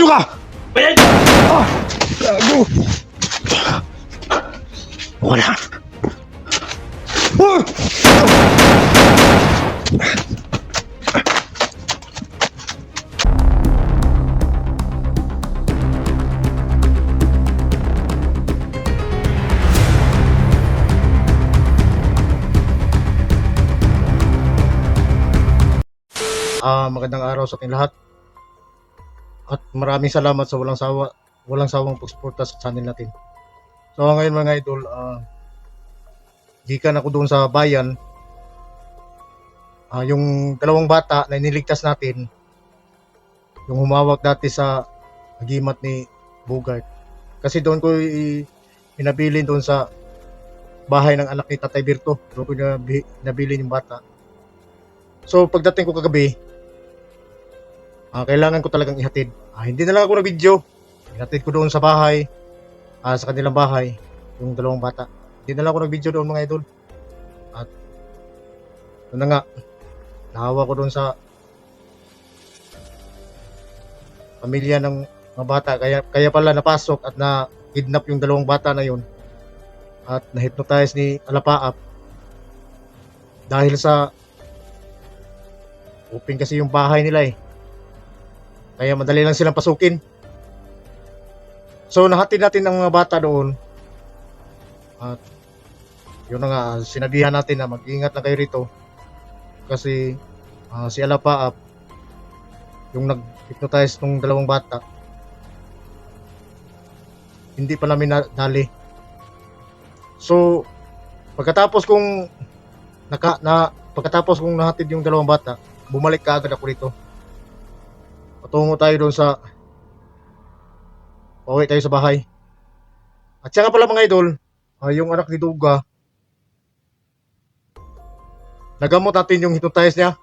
Sino ka? Gago! Wala. Magandang araw sa ating lahat. At maraming salamat sa walang sawang pagsuporta sa channel natin. So ngayon mga idol, gikan ako doon sa bayan. Yung dalawang bata na iniligtas natin, yung humawak dati sa agimat ni Bugart. Kasi doon ko pinabilin doon sa bahay ng anak ni Tatay Birto. Doon ko nabilin yung bata. So pagdating ko kagabi, kailangan ko talagang ihatid. Hindi na lang ako nag-video. Ihatid ko doon sa bahay, sa kanilang bahay, yung dalawang bata. Hindi na lang ako nag-video doon mga idol. At yun na nga, nahawa ko doon sa pamilya ng mga bata. Kaya pala napasok at na-kidnap yung dalawang bata na yun. At na-hypnotize ni Alapaap. Dahil sa open kasi yung bahay nila kaya madali lang silang pasukin. So nahatid natin ang mga bata doon. At yun na nga, sinabihan natin na mag-ingat na kayo rito. Kasi si Alapaap, yung nag-hypnotize ng dalawang bata, hindi pa namin nadali. So pagkatapos kong nahatid yung dalawang bata, bumalik ka agad ako rito. Patungo tayo doon pauwi tayo sa bahay. At saka pala mga idol, yung anak ni Duga, nagamot natin yung hypnotize niya.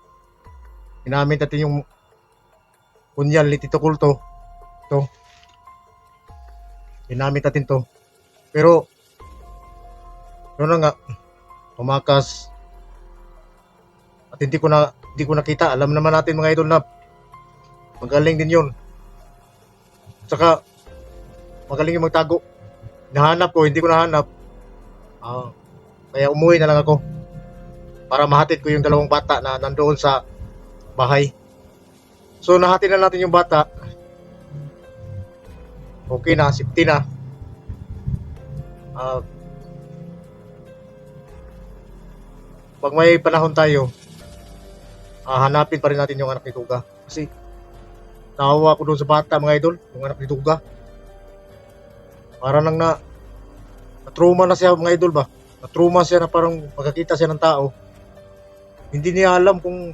Inamit natin yung kunyal ni Tito Kulto. Ito. Inamit natin to. Pero yun na nga, tumakas. At hindi ko nakita. Alam naman natin mga idol na magaling din yun. Tsaka magaling yung magtago. Nahanap ko, hindi ko nahanap. Kaya umuwi na lang ako para mahatid ko yung dalawang bata na nandoon sa bahay. So nahatid na natin yung bata. Okay na, safety na. Pag may panahon tayo, hanapin pa rin natin yung anak ni Duga. Kasi tawa ko doon sa bata mga idol, yung anak ni Duga. Para nang na-trauma na siya mga idol ba? Na-trauma siya na parang magkakita siya ng tao. Hindi niya alam kung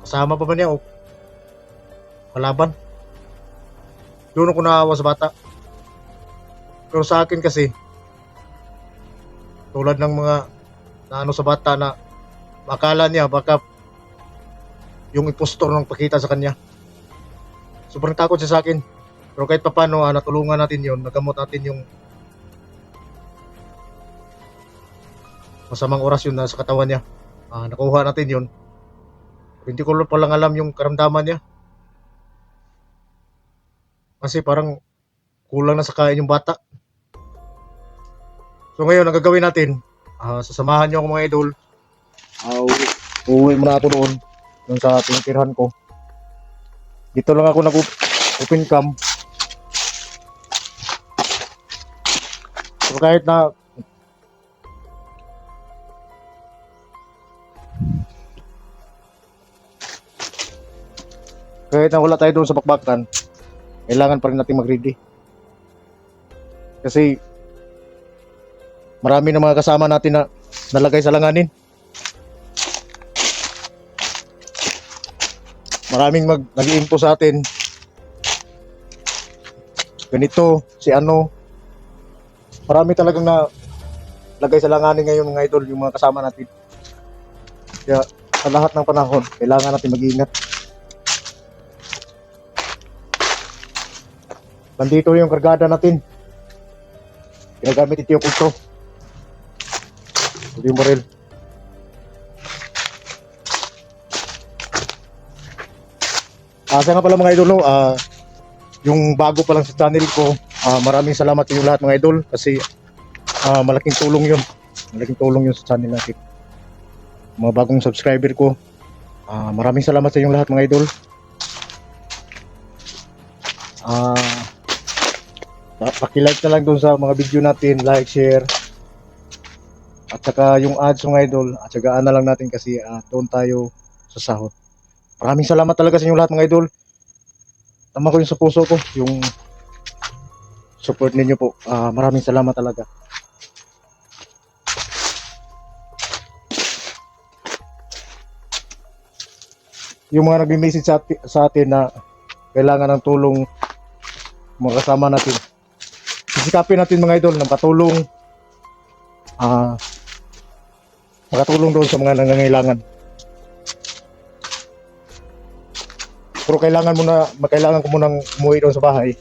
kasama pa ba niya o kalaban. Doon ako naawa sa bata. Pero sa akin kasi, tulad ng mga sa bata na akala niya baka yung impostor ng pakita sa kanya. Sobrang takot siya sa akin. Pero kahit pa paano, natulungan natin yun. Nagamot natin yung masamang orasyon na sa katawan niya. Nakuha natin yun. Hindi ko pa lang alam yung karamdaman niya. Kasi parang kulang na sa kain yung bata. So ngayon, ang gagawin natin, sasamahan niyo ako mga idol. Uuwi muna ako doon sa tinitirahan ko. Dito lang ako nag-open cam. So kahit na wala tayo doon sa bakbakan, kailangan pa rin natin mag-ready. Kasi marami na mga kasama natin na nalagay sa langanin. Maraming nag-i-info sa atin. Ganito, si ano. Marami talagang lagay sa langanin ngayon mga idol, yung mga kasama natin. Kaya sa lahat ng panahon, kailangan natin mag-iingat. Nandito yung kargada natin. Ginagamit ito yung kulto. Ito yung baril. Asa nga pala mga idol, no? Yung bago pa lang sa channel ko, maraming salamat sa inyo lahat mga idol kasi malaking tulong yun. Malaking tulong yun sa channel natin. Mga bagong subscriber ko, maraming salamat sa inyo lahat mga idol. Paki-like na lang doon sa mga video natin, like, share. At saka yung ads mga idol, at saka na lang natin kasi doon tayo sa sahod. Maraming salamat talaga sa inyo lahat mga idol. Tama ko yung sa puso ko, yung support ninyo po. Maraming salamat talaga. Yung mga nagme-message sa atin na kailangan ng tulong mga kasama natin. Sisikapin natin mga idol na makatulong doon sa mga nangangailangan. Pero kailangan ko munang umuwi doon sa bahay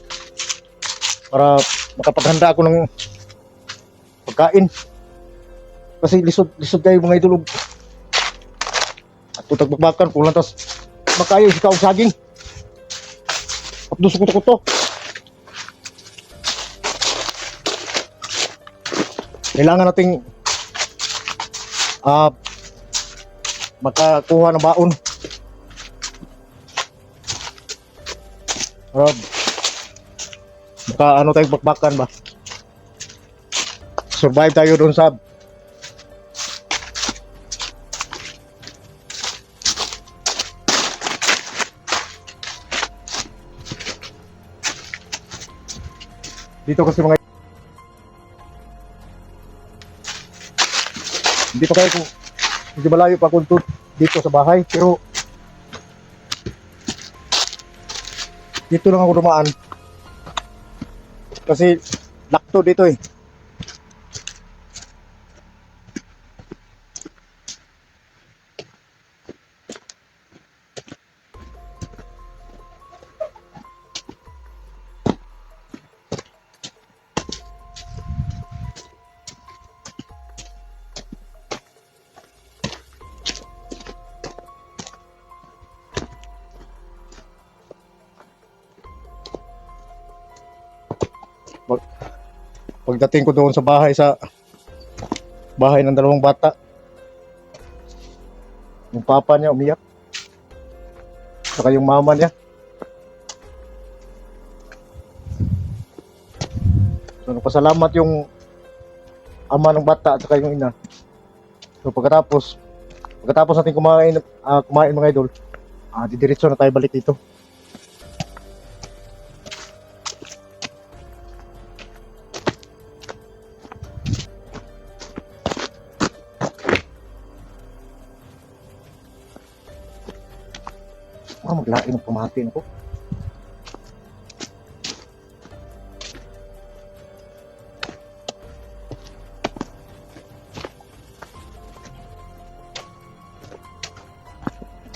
para makapaghanda ako ng pagkain. Kasi lisod kayo mga idol. At tutagbakan kung lantas makayo si kaong saging. Tapos kuto-kuto. Kailangan nating makakuha ng baon. Ano tayong bakbakan ba? Survive tayo doon sa dito kasi mga hindi pa kayo kung hindi malayo pa kung dito sa bahay pero dito lang ako dumaan kasi lakto dito eh. Pagdating ko doon sa bahay ng dalawang bata, yung papa niya umiyak saka yung mama niya. So nagpasalamat yung ama ng bata at saka yung ina. So pagkatapos natin kumain mga idol, didiretso na tayo balik dito. Maglain ng pamatin ko.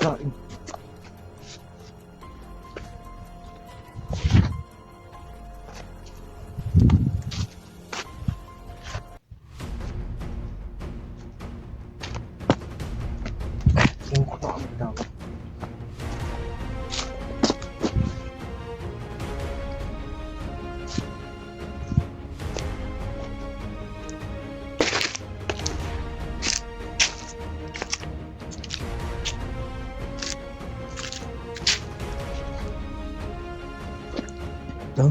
Lain. Singko na kami daw. Doon.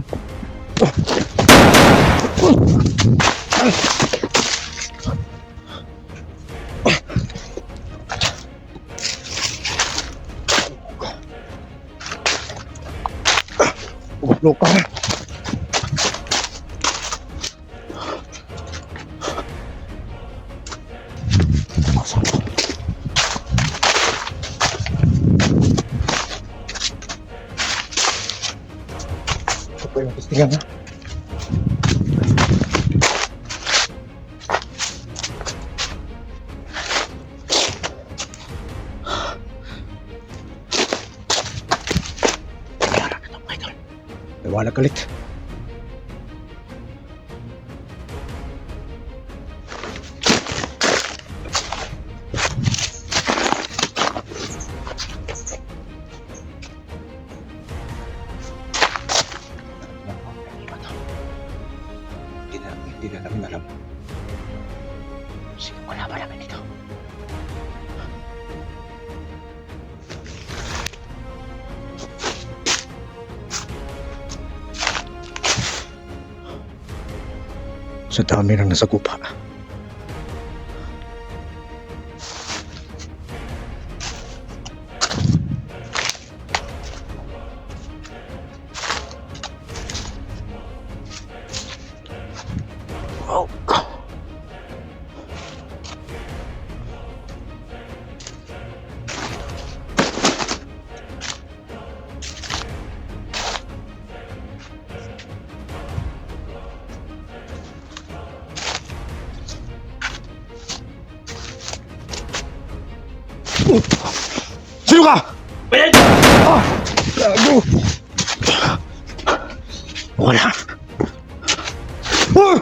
Luka. Ito yung testingan ha. Wala kalit. Sige, wala ba namin dito? Sa dami ng nasa gupa. Oh. Sino ka? Ah! Gago! Wala. Ah!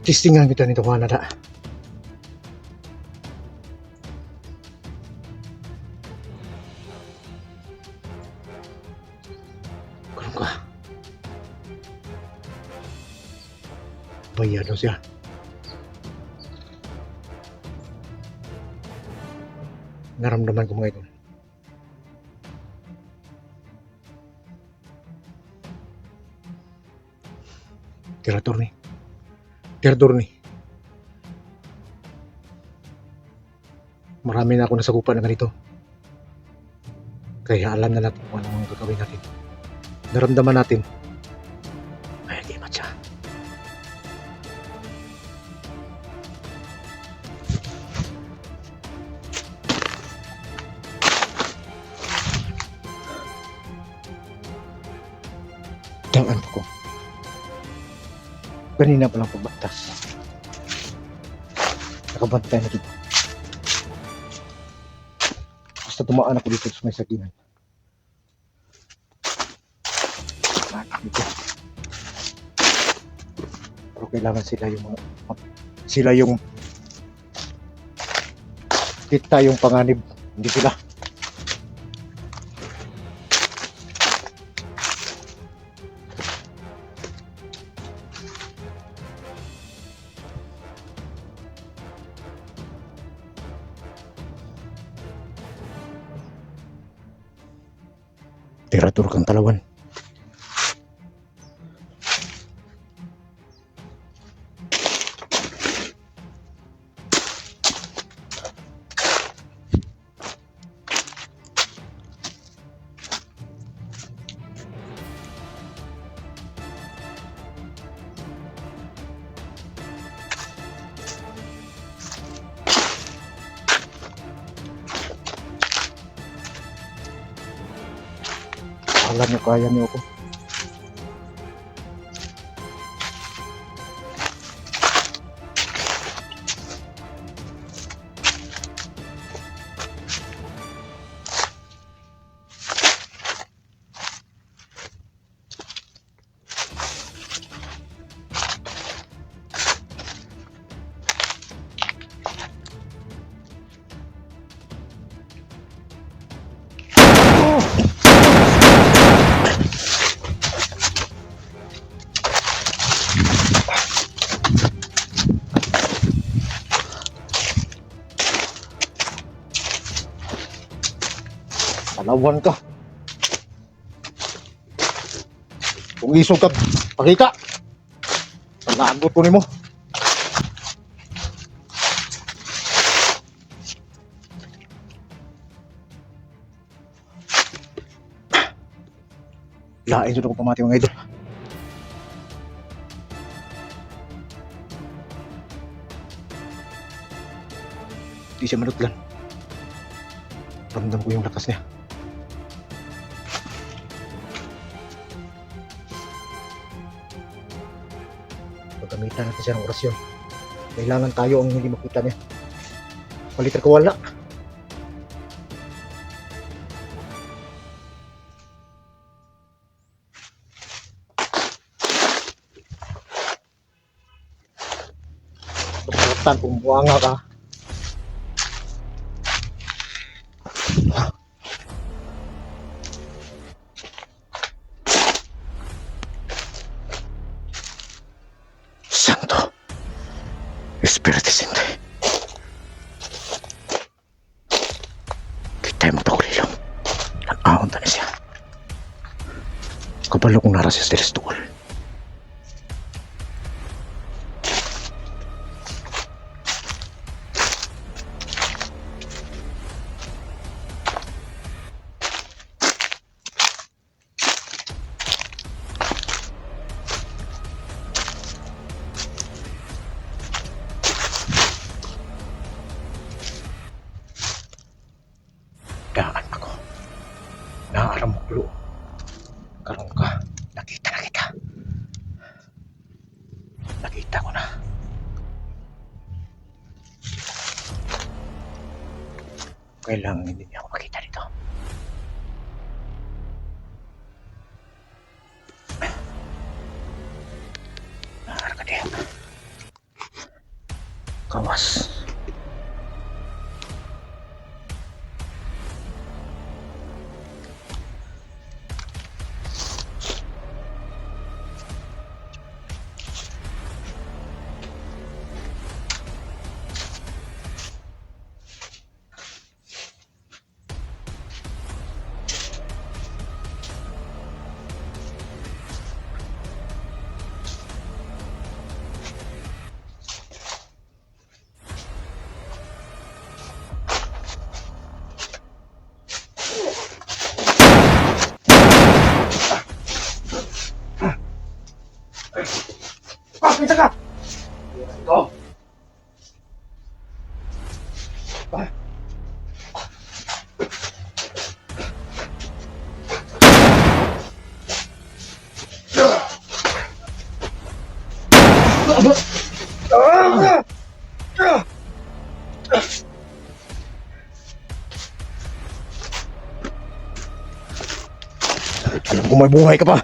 Testingan kita nito, Canada. Kulong ka. Bayado siya. Naramdaman ko mga ito. Tirator ni. Marami na ako nasagupan na ganito. Kaya alam na natin kung anong gagawin natin. Naramdaman natin. Ay, di matcha. Daan ko. Kanina pa lang pagbatas. Nakabantay na dito. Basta tumaan ako dito sa may sagingan. Dito. Pero kailangan sila yung kita yung panganib. Hindi sila. Tiratur kang talawan. Alam niyo, kaya niyo ako. Alawan ka. Kung isog ka, pakita. Palagot ko nimo. Lain sudah ko pamati mga idol. Di siya manutlan. Ramdam ko yung lakas niya. Pagkamitan natin siya ng orasyon. Kailangan tayo ang hindi makita niya. Palit ko wala. Pagkatan kung buwanga ka. Santo Espiritu Santo. Kita mo pakulilong. Nag-ahon ta na siya. Kabalo kong nara siya sa terestual. Daan ako. Naaram mo kulo. Karoon ka. Nakita na kita. Nakita ko na. Kailangan hindi niya ako makita dito. Naaram ka din. Kawas. Kita ka! Ito! Alam ko may buhay ka pa!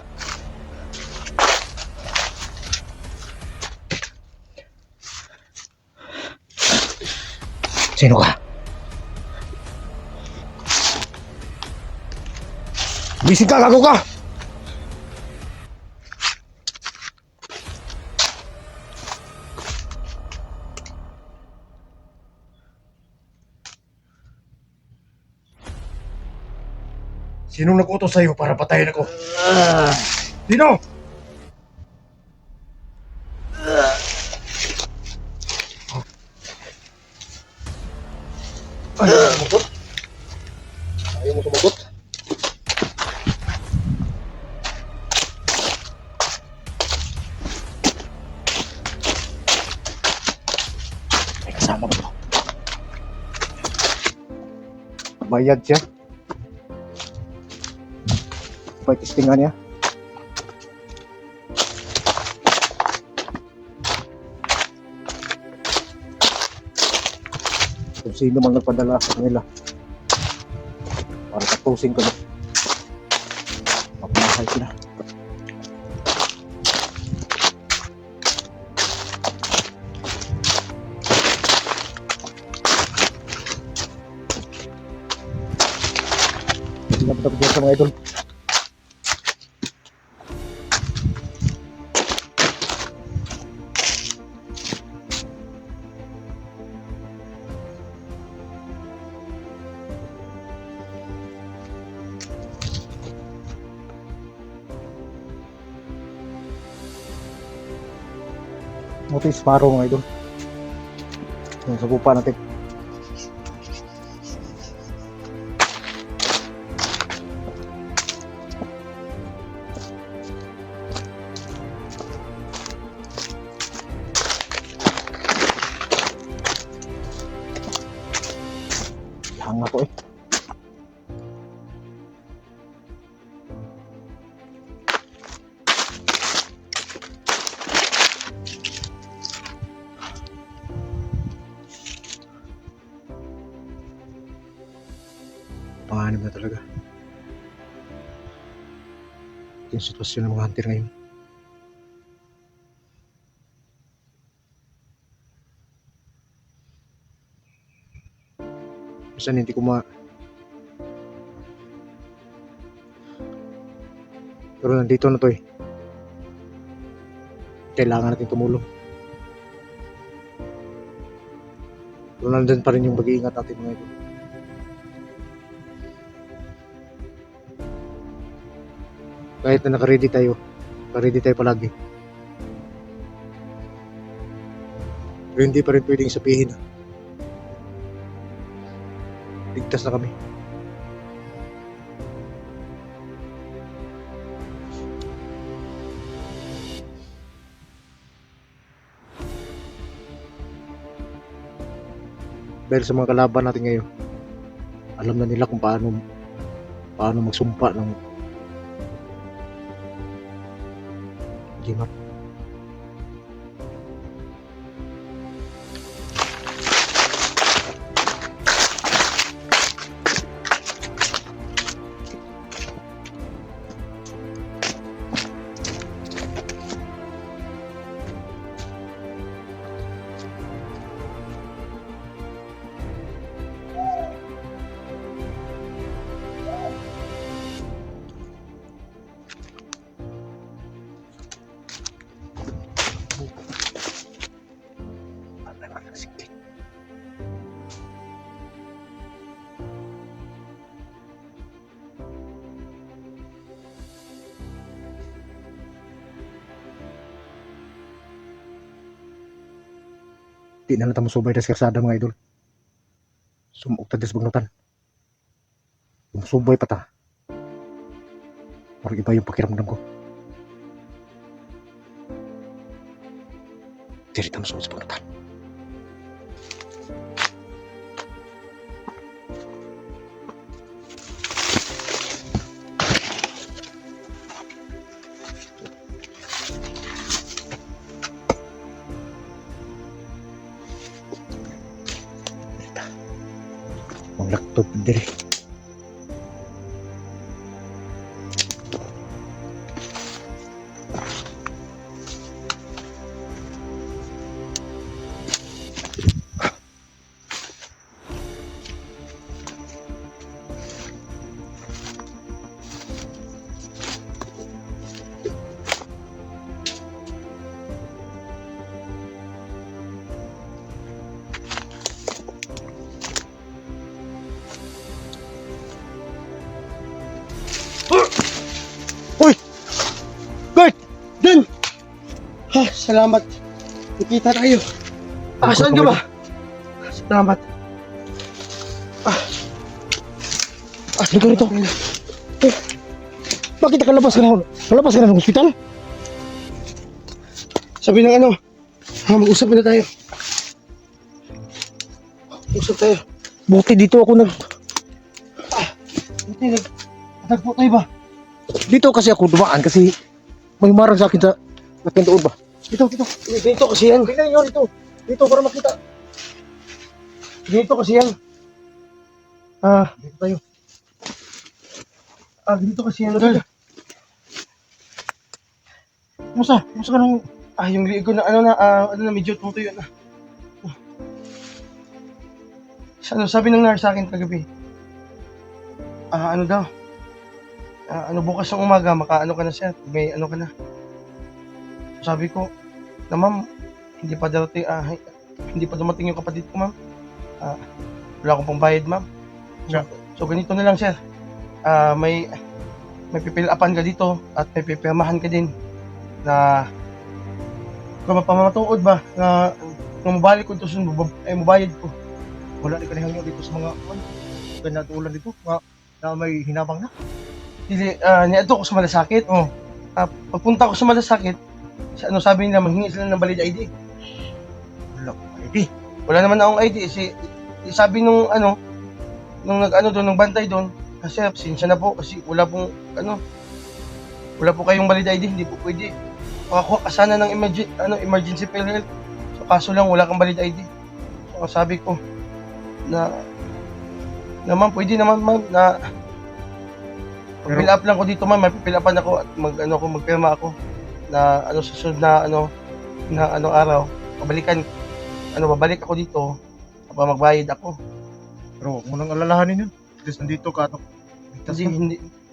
Sino ka? Bising ka, gago ka! Sinong nag-utos sa'yo para patayin ako? Sino? Ayaw mo sumagot? Ayaw mo sumagot? May kasama ba ito? Bayad siya. Pag-testingan niya. Kung sino man nagpadala sa kanila para tapusin ko na magmahal sila. Dapat ako dyan sa mga idol. Ito yung Sparrow mga idol. Yung sa pupa natin. Hanga ko eh. Panganib na talaga yung sitwasyon ng mga hunter ngayon. Minsan hindi ko pero nandito na to eh. Kailangan natin tumulong. Pero nandun pa rin yung mag-iingat natin mga ito. Kahit na naka-ready tayo palagi. Pero hindi pa rin pwedeng sabihin na ligtas na kami. Dahil sa mga kalaban natin ngayon, alam na nila kung paano magsumpa ng game up. Di na natin musubay sa karsada mga idol. Sumuk tadi sa bagnutan. Musubay pa ta. Parang iba yung pakiramdam ko. Di rin musubay sa bagnutan. Laptop diri. Uy! Bert! Dan! Ha, salamat. Nakita tayo. Saan ka ba? Salamat. Saan ka rito? Bakit nakalabas ka na? Kalabas ka na ng hospital? Sabi ng mag-usap na tayo. Usap tayo. Buti dito ako buti nagtagpo tayo ba? Dito kasi ako dumaan kasi may marang sa akin sa doon ba? Dito kasi yan. Tingnan nyo dito. Dito para makita. Dito kasi yan. Dito tayo. Dito kasi yan. Musa ka nang yung liig ko na medyo tumutuyo na. Sabi ng nurse sa akin kagabi. Daw? Bukas ng umaga, makaano ka na siya, may ka na. Sabi ko, na ma'am, hindi pa dumating yung kapatid ko, ma'am. Wala akong pambayad, ma'am. So ganito na lang, sir. May pipil-upan ka dito at may pipirmahan ka din na kung mapamatuod ba na mabalik ko ito sa mabayad ko. Wala rin kanihang dito sa mga ganatulan dito na may hinabang na. Niadto ko sa malasakit. Pagpunta ko sa malasakit, sabi nila, manghingi sila ng valid ID. Wala akong ID. Wala naman akong ID. Sabi nung nung bantay doon, kasi absensya na po kasi wala po kayong valid ID, hindi po pwede. Makakuha ka sana ng emergency PhilHealth. So kaso lang wala kang valid ID. So sabi ko na Naman, pwede naman ma'am na Pero- fill up lang ko dito ma'am, mapipill upan ako at magpirma ako na susunod na araw, babalik ako dito para magbayad ako. Pero huwag mo nang alalahanin yun. At least nandito ka. Ligtas ka.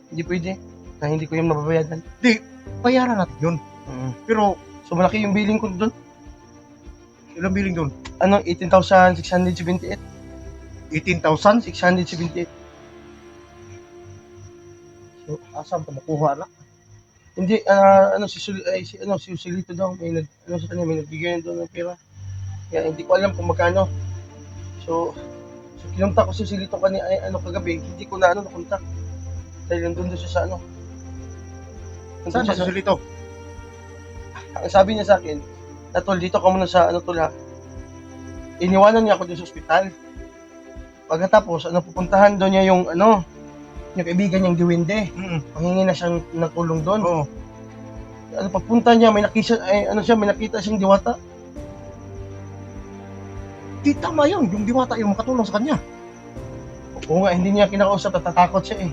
Hindi pwede na hindi ko yung mababayadan. Bayaran natin yun. Pero So malaki yung billing ko doon. ilang billing doon? 18,678. 18,000? 678. So, asan pa makuha na? Hindi, si Usilito daw, sa kanya, may nagbigay doon ng pera. Kaya hindi ko alam kung magkano. So kinunta ko si Usilito kagabi, hindi ko na nakunta. Dahil nandun siya sa Saan ba susulito? Ang sabi niya sa akin, Tol, dito ka muna sa Tol ha. Iniwanan niya ako dun sa ospital. Pagkatapos, pupuntahan doon niya yung kaibigan niyang Diwinde. Manghingi na siyang nagkulong doon. Oo. Pagpunta niya, may nakita siyang diwata. Di tama yun. Yung diwata yung makatulong sa kanya. Oo nga, hindi niya kinakausap, natatakot siya eh.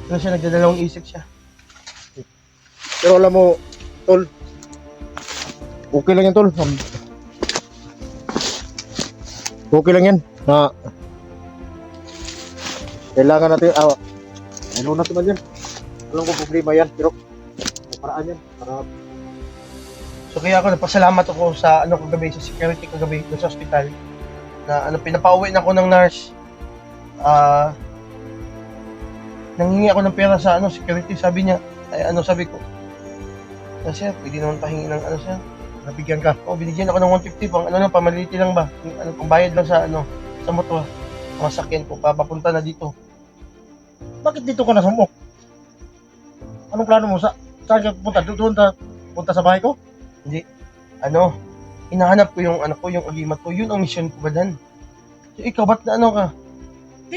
Nagdadalawang isip siya. Pero alam mo, Tol, okay lang yan, Tol. Okay lang yan na kailangan natin, ano natin man yan. Alam ko problema yan, pero may paraan yan. Para So kaya ako napasalamat ako sa kagabi, sa security kagabi doon sa ospital na pinapauwi na ako ng nurse. Nanghingi ako ng pera sa security, sabi niya, sabi ko, sir, pwede naman pahingi ng sir. nabigyan ka. Binigyan ako ng 150 pang pamaliti lang ba? Pambayad lang sa sa motor. Mga sakyan ko papunta na dito. Bakit dito ka nasumok? Anong plano mo? Saan ka pupunta? Doon punta sa bahay ko? Hinahanap ko yung yung agimat ko. Yun ang mission ko ba dan? So ikaw, ba't na ka?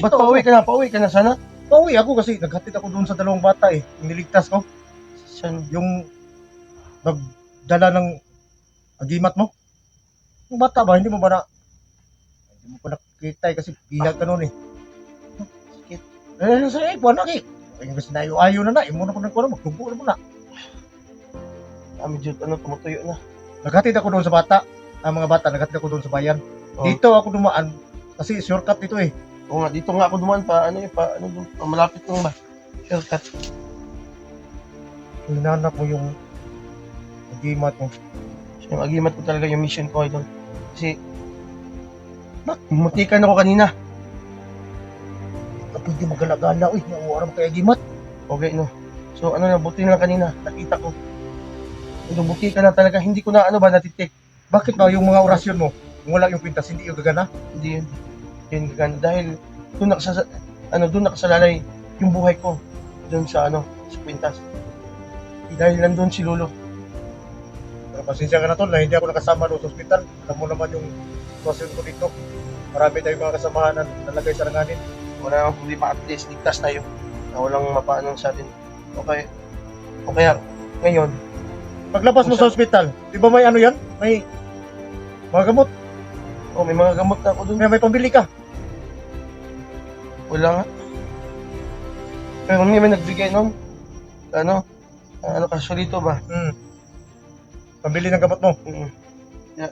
Ba't pauwi ka na? Pauwi ka na sana? Pauwi ako kasi naghatid ako doon sa dalawang bata eh. Niligtas ko. San? Yung nagdala ng agimat mo. Yung bata ba, hindi mo pa nakita eh, kasi bilag ka noon eh. Sakit. Sa ipo, anak eh. Ayun kasi ayaw na na. Muna ko na magtubo na muna. Medyo tumutuyo na. Naghatid ako doon sa bata. Ang mga bata, naghatid ako doon sa bayan. Oh. Dito ako dumaan. Kasi shortcut dito eh. Oo nga, dito nga ako dumaan malapit lang ba? Shortcut. Hinanap mo yung agimat mo. So, yung agimat ko talaga yung mission ko idol. Kasi, mutikan ako kanina. Kapag di magala-gala, uy, nauwaran mo kay agimat. Okay, no. So, buti na lang kanina, nakita ko. Buti ka na talaga, hindi ko na natitik. Bakit ba yung mga orasyon mo, kung wala yung pintas, hindi yung gagana? Hindi yun. Yun gagana. Dahil, doon nakasalalay yung buhay ko. Doon sa sa kwintas. Dahil nandun si Lolo. Pero pasensya ka na tol, na hindi ako nakasama doon sa ospital. Alam mo naman yung sitwasyon ko dito. Marami tayong mga kasamahan na nalagay sa langanin. Wala nang problema, at least ligtas tayo. Na walang mapaanong sa atin. Okay. O kaya, ngayon, Paglabas mo sa ospital, di ba may yan? May mga gamot. may mga gamot na ako doon. May pambili ka. Wala nga. Pero may nagbigay nun. Kasolito ba? Pambili ng gamot mo. Yeah.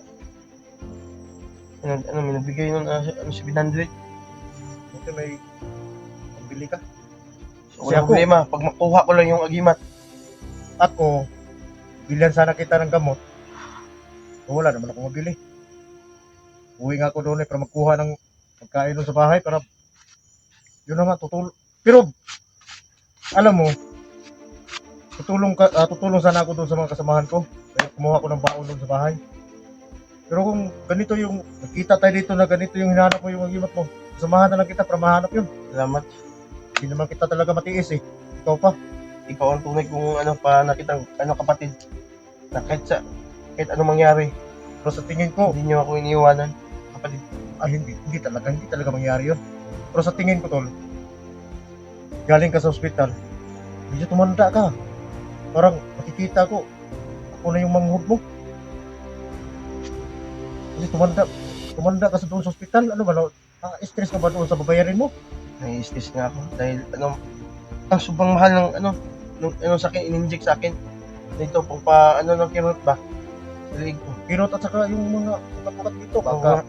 May nagbigay nun, 700. Buti may pambili ka. So, walang problema. Pag makuha ko lang yung agimat. Ako, bilhan sana kita ng gamot. O wala naman ako mabili. Uwi nga ako doon para magkuha ng pagkain doon sa bahay para yun na nga tutulong. Pero alam mo, tutulong sana ako doon sa mga kasamahan ko. Kaya kumuha ko ng baon doon sa bahay. Pero kung ganito yung nakita tayo dito na ganito yung hinahanap mo yung agimat mo, samahan na lang kita para mahanap yun. Salamat. Hindi naman kita talaga matiis eh. Ikaw pa. Ikaw ang tunay kong nakitang kapatid. Na kahit anong mangyari, Pero sa tingin ko, hindi niyo ako iniiwanan, kapatid. hindi talaga mangyari yun. Pero sa tingin ko tol, galing ka sa ospital, medyo tumanda ka. Parang makikita ko, ako na yung manghud mo. Kasi tumanda ka sa doon sa ospital, stress ka ba doon sa babayarin mo? Nai-stress nga ako dahil ang sobrang mahal ng nung sa akin in-inject sa akin dito pang ng kirot ba sa leg ko. Kirot at saka yung mga ugat-ugat dito. Oo Baka,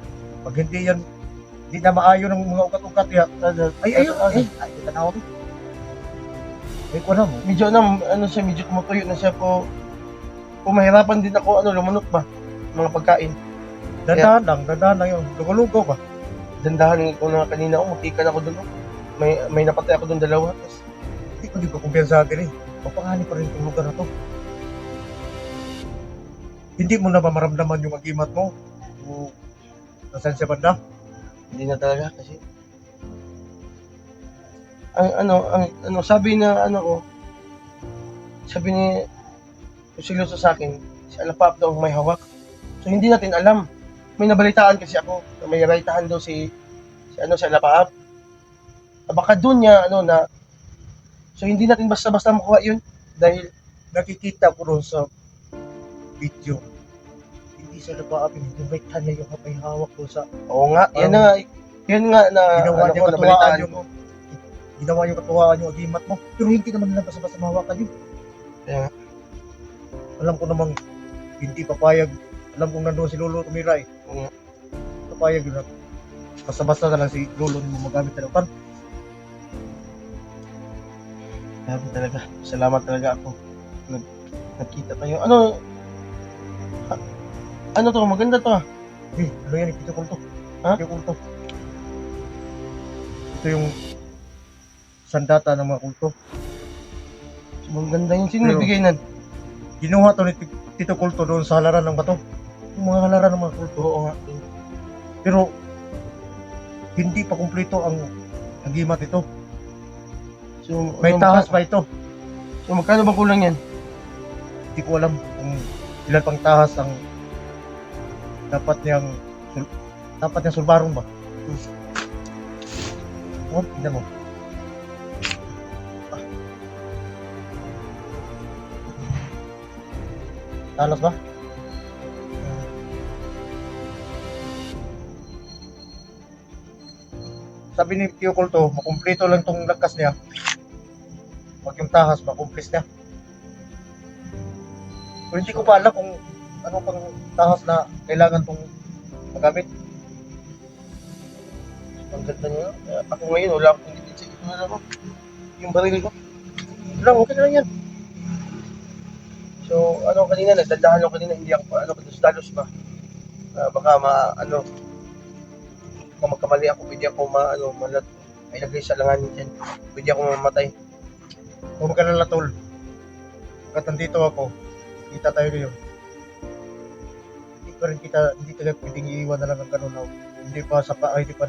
pag hindi na maayo ng mga ugat-ugat ya. Ay, tanaw mo. Ay, ko na mo. Medyo medyo tumutuyo na siya po. Mahirapan din ako lumunok ba mga pagkain. Dandahan lang yun. Lugaw-lugaw ba? Dandahan ko na kanina makikan ako doon. May napatay ako doon dalawa. Tapos, Hindi ko di ko kumpiyansa din eh. Papangani pa rin itong lugar na to. Hindi mo na ba maramdaman yung agimat mo? O nasan siya banda? hindi na talaga kasi ang sabi na sabi ni seryoso sa akin, si Alapap daw ang may hawak. So hindi natin alam. May nabalitaan kasi ako na may raitahan daw si Alapap. Baka doon niya na so hindi natin basta-basta makuha yun dahil Nakikita ko doon sa video. Hindi siya napaapin. Yung may kanya yung may hawak doon sa... oo nga, yan nga na Ginawa niya katuwaan nabalitaan yung... ko. Ginawa yung katuwaan yung agimat mo. Pero hindi naman nila basta-basta mahawakan yun. Kaya, Alam ko namang hindi papayag. Alam kong nandoon si Lolo tumira eh. Oo. Papayag yun na. Basta-basta na lang si Lolo mo magamit na upan. grabe talaga. Salamat talaga ako. Nagkita tayo. Ano to? Maganda to. Eh, ano yan? Ito kulto. Ha? Ito kulto. Ito yung sandata ng mga kulto. Maganda yun. Sino Pero- nagbigay nan? Ginuha to ni Tito Kulto doon sa halaran ng bato. Yung mga halaran ng mga kulto. Oo nga. Pero hindi pa kumpleto ang agimat ito. So, May tahas pa ito. So, magkano bang kulang yan? Hindi ko alam kung ilan pang tahas ang dapat niyang sulbaron ba? Oh, tingnan mo. Talas ba? Sabi ni Tio Kulto, makumpleto lang tong lakas niya. Pag yung tahas, makumplis niya. Pero hindi ko pa alam kung ano pang tahas na kailangan tong magamit. Ang ganda niya. Ako ngayon, wala akong dito. Ito na lang ako. Yung baril ko. Lang, okay na lang yan. So, kanina, nagdandahan ako kanina, hindi ako pa, dalos ba? Baka kung magkamali ako, pwede ako may lagay sa langanin dyan. Pwede ako mamatay. Huwag ka na latol. Pagkat nandito ako, kita tayo ngayon. Hindi tayo pwedeng iiwan na lang ang ganun. Hindi pa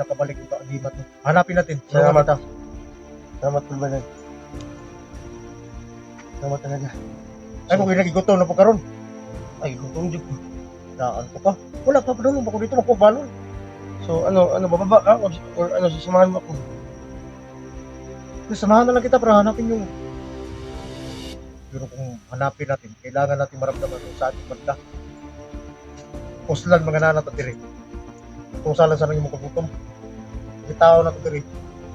nakabalik yung kaagimat mo. Hanapin natin. Salamat. Kita. Salamat po ba Salamat talaga. Ay, kung inagigutom na po karon. Ay, gutom dyan. Daan ko pa. Wala pa doon. Bako dito makubalon. So, bababa ka? Or sasamahan mo ako? Samahan na lang kita para hanapin yung... Pero kung hanapin natin, kailangan natin maramdaman kung saan yung banda. Puslan mga nanat at diri. Kung saan lang sana yung makagutom. May tao na ito diri.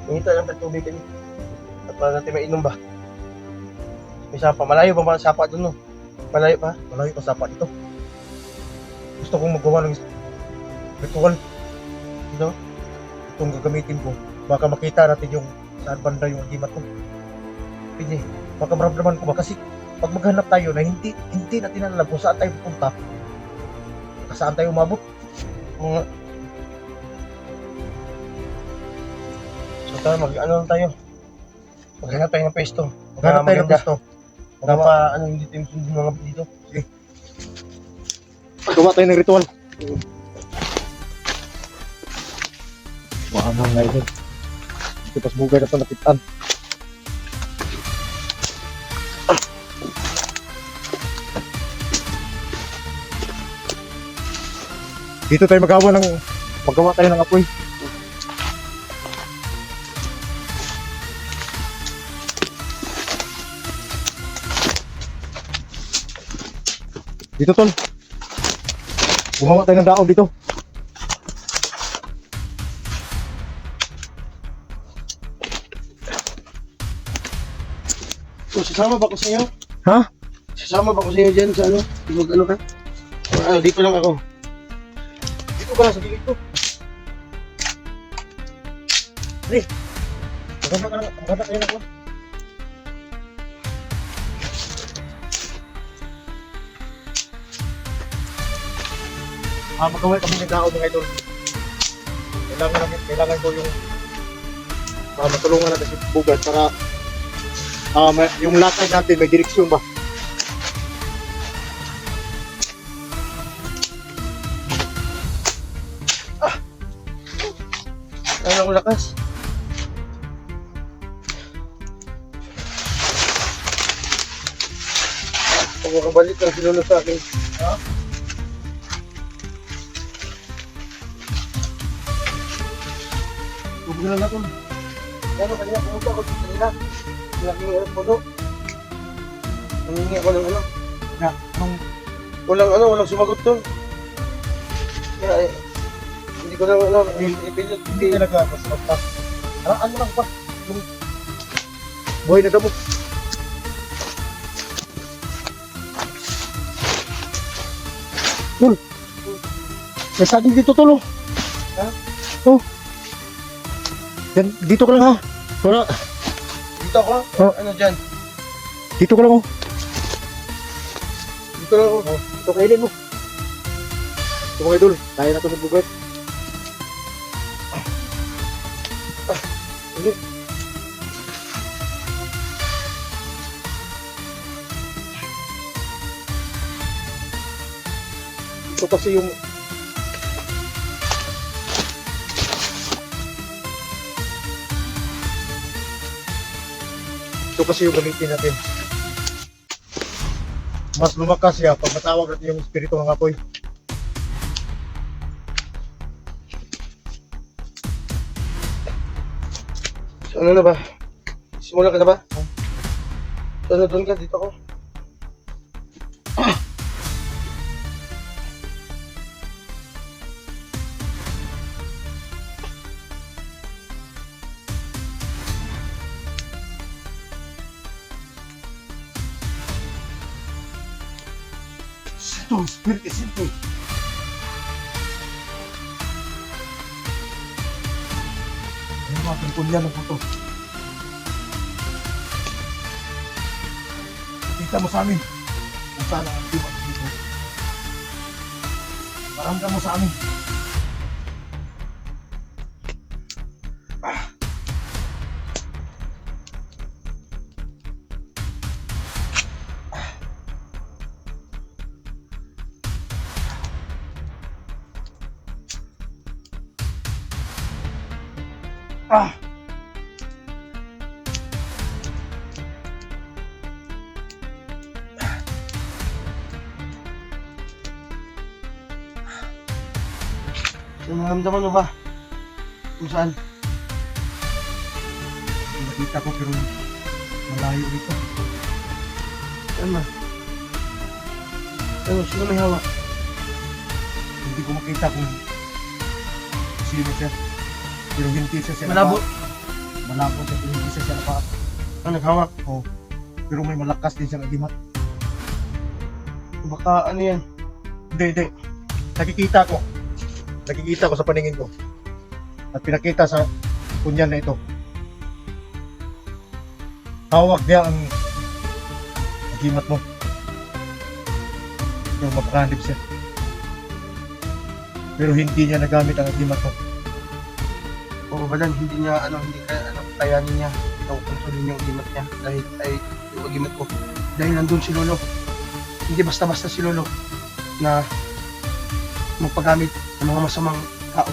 Pingita lang tayo tubig kami. At para natin mainom ba? May sapa. Malayo pa ba ang sapa doon, no? Malayo pa? Malayo pa sapa dito. Gusto kong magawa ng ritual. Ito? Itong gagamitin ko. Baka makita natin yung saan banda yung agimat ko. Pwede. Baka maramdaman ko ba? Kasi pag maghanap tayo na hindi natin alam kung saan tayo pupunta, saan tayo umabot. Oo nga. So, tayo. Maghanap tayo ng pwesto. Maghanap tayo ng Maganda. gusto. Magawa, hindi tayo sundin mga dito. Gawa tayo ng ritual. Maamang na ito. Ito pas bugay na ito nakitaan. Dito tayo magawa tayo ng apoy. Dito tol. Gumawa tayo ng daon dito. So, sasama ba ko sa iyo? Ha? Sasama ba ko sa iyo dyan sa ano? Ano ka? Dito lang ako. Dito ka lang sa gilid ko. Pre, maganda kayo na ko. Magawin kami ng daon mga idol. Kailangan ko yung matulungan natin si Bugad para yung lakay natin may direksyon ba. Ano ako lakas? Kung makabalik lang sinunod sa akin. Ha? Tubig na natin. Ano kanina pumunta ako dito nila. Nakingi ako puno. Nangingi ako ng ano. Walang sumagot doon. Kaya hindi ko lang ipilit. Hindi talaga basta. Ano lang pa? Buhay na damo. May saging dito tulo. Ha? Oh. Yan, dito ka lang ha. Para, Dito ako? Oh. Ano dyan? dito ka lang oh. Dito lang ako. Ito kailin mo. Ito mga idol, kaya na ito sa bugat. Hindi. Ito kasi yung gamitin natin. Mas lumakas siya pag matawag natin yung espiritu ng apoy. So, ano na ba? Simula ka na ba? So, ano doon ka? Dito ako. Ito, Espiritu Santo. Ano mga tungkulyan ng puto? Kita mo sa amin kung saan ang dimat dito. Maramdam mo sa amin. Ah! So, naramdaman mo ba? Kung saan? Nakita ko pero malayo dito. Saan ba? Ano? Sino may hawak? Hindi ko makita kung sino siya. Pero hindi siya Malabo. Malabo siya pero hindi siya naka. Ano naghawak? Oh. Pero may malakas din siyang agimat. Baka ano yan? Hindi. Nakikita ko sa paningin ko. At pinakita sa kunyan na ito. Hawak niya ang agimat mo. Pero mapakanib siya. Pero hindi niya nagamit ang agimat mo. Oo, balan, hindi kayanin niya. Ikaw kontrolin yung agimat niya. Dahil yung agimat ko. Dahil nandun si Lolo. Hindi basta-basta si Lolo na magpagamit ng mga masamang tao.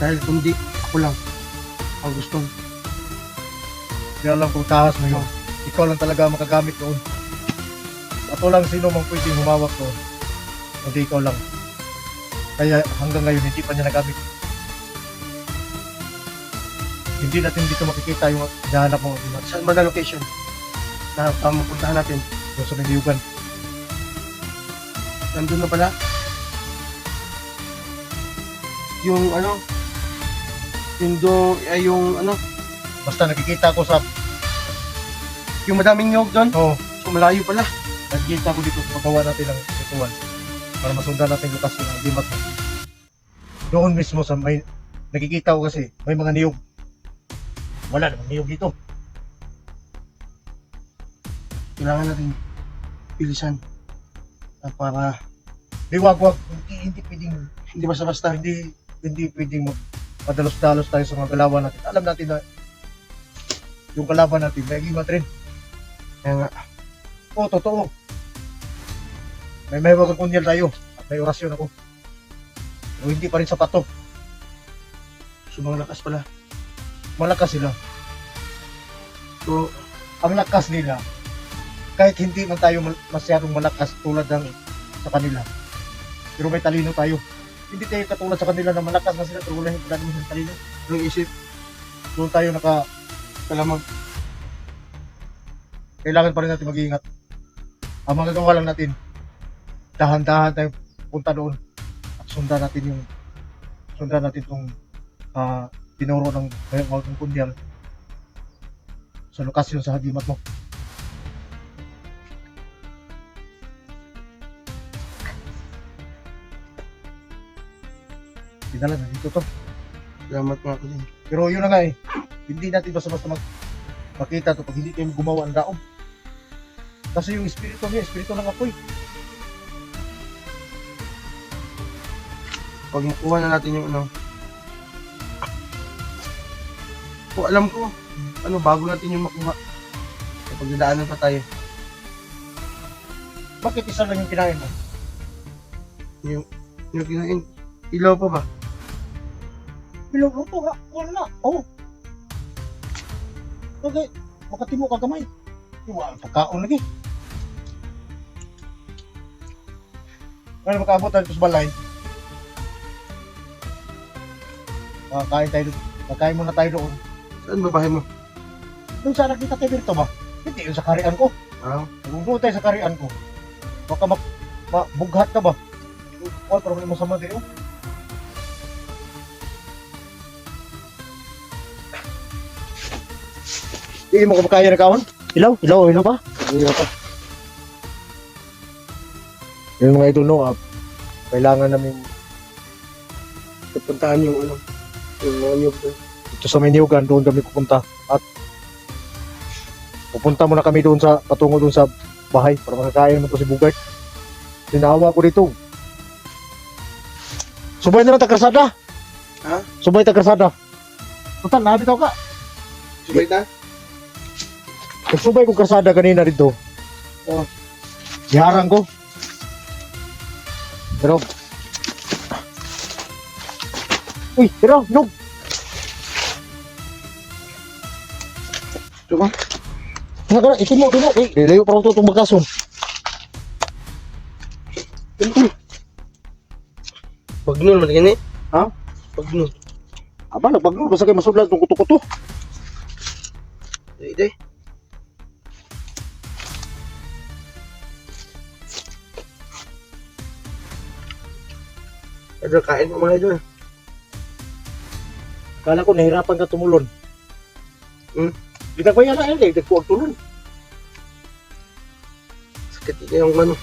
Dahil kundi ako lang ang gustong. Kaya lang kung tahas mo yun. Ikaw lang talaga makagamit doon. At walang sino mang pwedeng humawak doon. Hindi ikaw lang. Kaya hanggang ngayon hindi pa niya nagamit. Hindi natin dito makikita yung hinahanap mong agimat. Saan ba na location na mapuntahan natin? Doon sa Niliyugan. Nandun na pala. Yung ano, yung ano, Basta nakikita ko sa Yung madaming nyog doon, Oo. so malayo pala. Nagkita ko dito, magawa natin ng ritual para masundan natin yung lokasyon ng dimat mo. Doon mismo sa may, nakikita ko kasi, may mga niyog. Wala namang niyog dito. Kailangan natin bilisan. Para Di wag, hindi pwedeng, hindi basta-basta. hindi pwedeng magpadalos-dalos tayo sa mga kalaban natin. Alam natin na yung kalaban natin, may agimat rin. Kaya nga, Oo, totoo. May wag kunyal tayo at may orasyon ako. Pero hindi pa rin sapat to. subang lakas pala. Malakas sila. So, Ang lakas nila, kahit hindi man tayo masyadong malakas tulad ng sa kanila, pero may talino tayo. Hindi tayo katulad sa kanila na malakas na sila, pero wala naman silang talino. yung isip, Doon tayo kalamang. kailangan pa rin natin mag-iingat. Ang magagawa lang natin, dahan-dahan tayo punta doon at sundan natin itong tinuro ng Walton Kundial sa lokasyon sa hagimat mo. Dinala na dito to. Salamat mga kuya. Pero yun na nga eh, hindi natin basta-basta makita to pag hindi tayo gumawa ang daog. Kasi yung espiritu niya, espiritu ng apoy. Pag makuha na natin yung ano, kung alam ko, bago natin yung makuha, kapag dadaanan pa tayo, Bakit isa lang yung kinain mo? yung kinain, ilaw pa ba? Bilog mo to ha? Wala. Oo. Okay, makatimo ka kamay. Iwa, pagkaon lagi. Ngayon makaabot tayo sa balay. Kakain tayo doon. Kakain muna tayo doon. Saan ba bahay mo? Doon sa nakita tayo dito ba? Hindi yun sa karian ko. Ah, Kung doon tayo sa karian ko, baka mabughat ka ba? Oh, pero may masama din oh. Hindi mo kumakain na kawan? Ilaw pa? Ilaw pa. Yung mga idol no, kailangan namin pupuntahan yung ano, yung mga nyug doon. dito sa Mayniyugan, doon kami pupunta at pupunta muna kami doon sa patungo doon sa bahay para makakain mo to si Bugart. Tinawa ko dito. Subay na lang tagasada. Ha? Subay tagasada. Total, nabitaw ka. Subay na? Nagsubay ko kasada kanina dito. Oh. Giharang ko. Pero no. Diba? Nga itin mo. Layo pa ito itong bagason. Bagnol man gani? Ha? Bagnol. Aba, nagpaglo. Basta kayo masudlan itong kuto-kuto. Day. Idol, kain mo mga idol. Kala ko nahirapan ka tumulon. Kita ko yan na yun eh. Nagkuwag tulon. Sakit niya yung ano,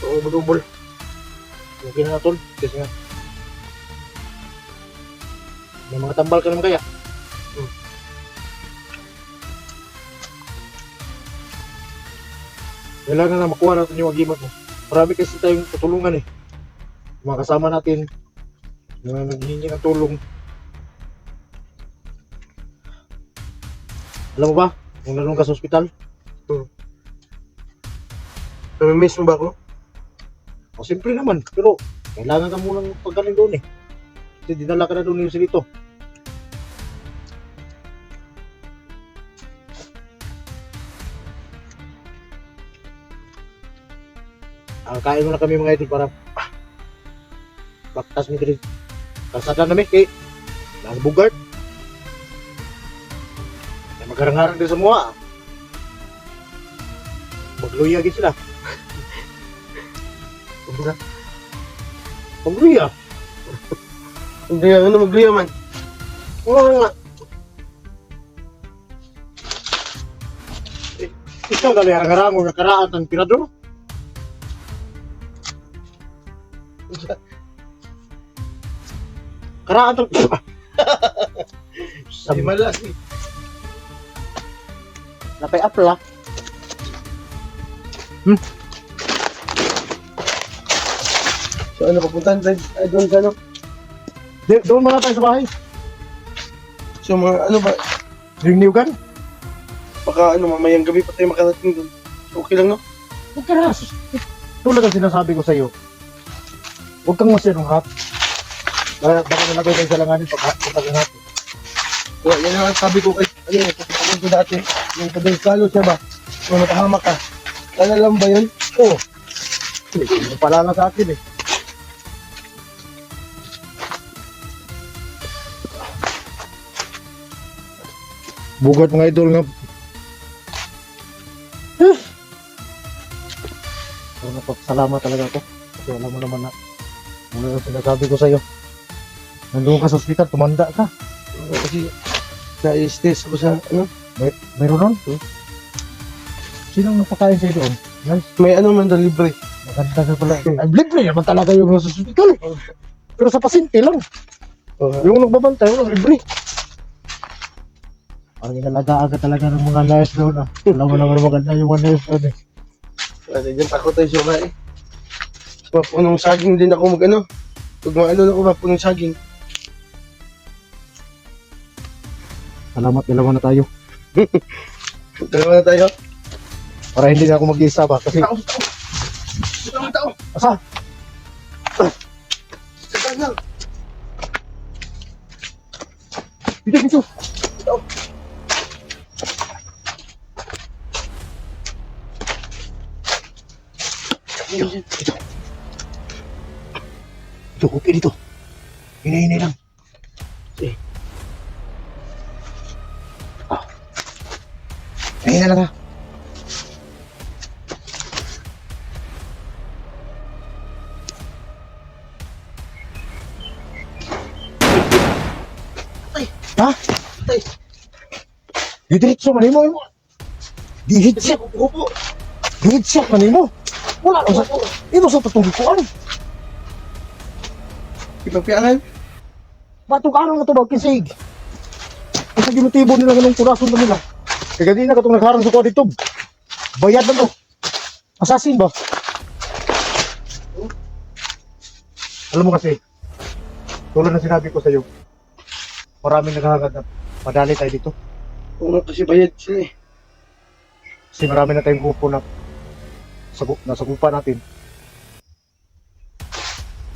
yung ubol-ubol. Okay na tol. Kasi nga. May mga tambal ka naman kaya. Kailangan na makuha natin yung agimat mo. Marami kasi tayong tutulungan eh. Mga kasama natin, yung naghihingi ng tulong. Alam mo ba, kung nalung ka sa ospital, Namimiss mo ba ako? o siyempre naman, pero kailangan ka munang paggaling doon eh. Kasi dinala ka na doon yung silito. Kain muna kami mga idol para baktas mo dito. Kalsada namin kay Lang Bugart. Ay magharang-harang din sa mga. Magluya gid sila. Magluya. Hindi, ano magluya man. Oo nga. Ikaw dali arang-arang nga karaan ng tirador. Karaan ng Sabi malas eh. napay apla. So ano, papuntahan tayo doon sa ano? Doon muna tayo sa bahay. So mga ano ba, Yung niyugan. baka ano, mamayang gabi pa tayo makarating doon. So okay lang no? Huwag ka na. Tulad ang sinasabi ko sa iyo. Huwag kang masyadong hot. Baka nalagay tayo sa langanin pag hot. Well, yan ang sabi ko kay, ano yun, kapatid ko dati, yung kadalkalo siya ba? Kung nakahamak ka. Kala lang ba yun? Oo. Hindi pala na sa akin eh. Bugat mga idol nga. Pero napapasalamat talaga ako. Kasi alam mo naman na mula ang sinasabi ko sa'yo. Nandun ka sa ospital, tumanda ka. Kasi na-stress ko sa, ano, Mayroon nun? Sinong napakain sa'yo doon? Nice. may ano man doon libre. Maganda ka pala. Ay, libre naman talaga yung nasa ospital eh. Pero sa pasyente lang. Yung nagbabantay, walang libre. Ang inalagaan ka talaga ng mga nurse doon ah. Alam mo naman maganda yung mga nurse doon eh. Kasi dyan takot tayo siya eh. Mapunong saging din ako mag ano. Pag maano na ako mapunong saging. Salamat, dalawa na tayo. Dalawa na tayo. Para hindi na ako mag-isa ba. Kasi, Tao! asa? Saan lang? Dito, dito. Dito. Dito, okay dito. Hinay-hinay lang. Eh. Ah. Hinay lang ha. Ha? Tay! Didiretso man mo. Dihitsyak. Upo! Dihitsyak man mo. Wala ko sa... Ito sa tutungkuan. Ipapiangan? Batok anong nga ito ba? Kisig. Kasi ginutibo nila ganun kurason na nila. Kaya di na katong nagharang sa kuha dito. Bayad na to. Assassin ba? Alam mo kasi, tulad na sinabi ko sa iyo, maraming naghahangad na madali tayo dito. Oo nga kasi bayad sila eh. Kasi marami na tayong grupo na nasagupa natin.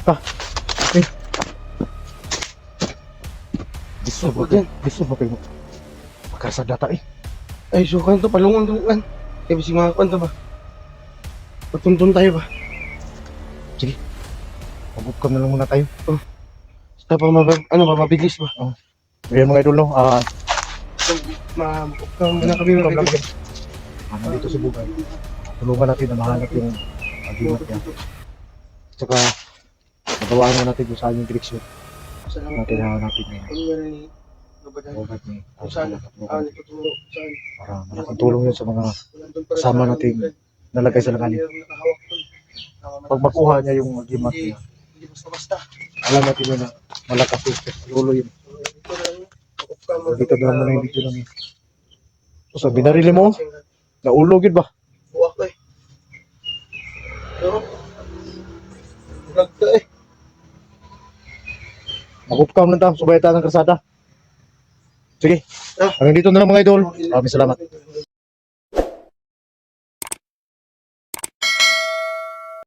Okay. Gusto mo kayo magkasadata eh. Ay, sukan to, palungon-lungan. Eh, basi mga kwan to ba? Patuntun tayo ba? Mag-upcam na lang muna tayo. Basta pa mabilis ba? Ayan mga idol no, Ma-upcam na kami mga lang kaibigan. dito sa bugay. Tulungan natin na mahanap yung agimat niya. Tsaka, magawaan na natin kung saan yung direksyon. Salamat. Natin hahanapin niya. Ano yan ni Babadan? Obat niya. Kung saan? Natuturo. Saan? Para malaking tulong yun sa mga Nandun pa rin kasama sa- natin nalagay sa langanin. Mayroong nakahawak dun. Pag makuha niya yung agimat Hindi, niya, hindi basta-basta. alam natin yun na malakas yung lulo yun. Dito lang, upcam mo. Dito na lang muna yung video namin. So, binarili mo, naulog yun ba? Buwak ka eh. Pero, vlog ka eh. Mag-upcam lang tayo, subayatan ng krasada. Sige, hanggang dito na lang mga idol. Maraming salamat.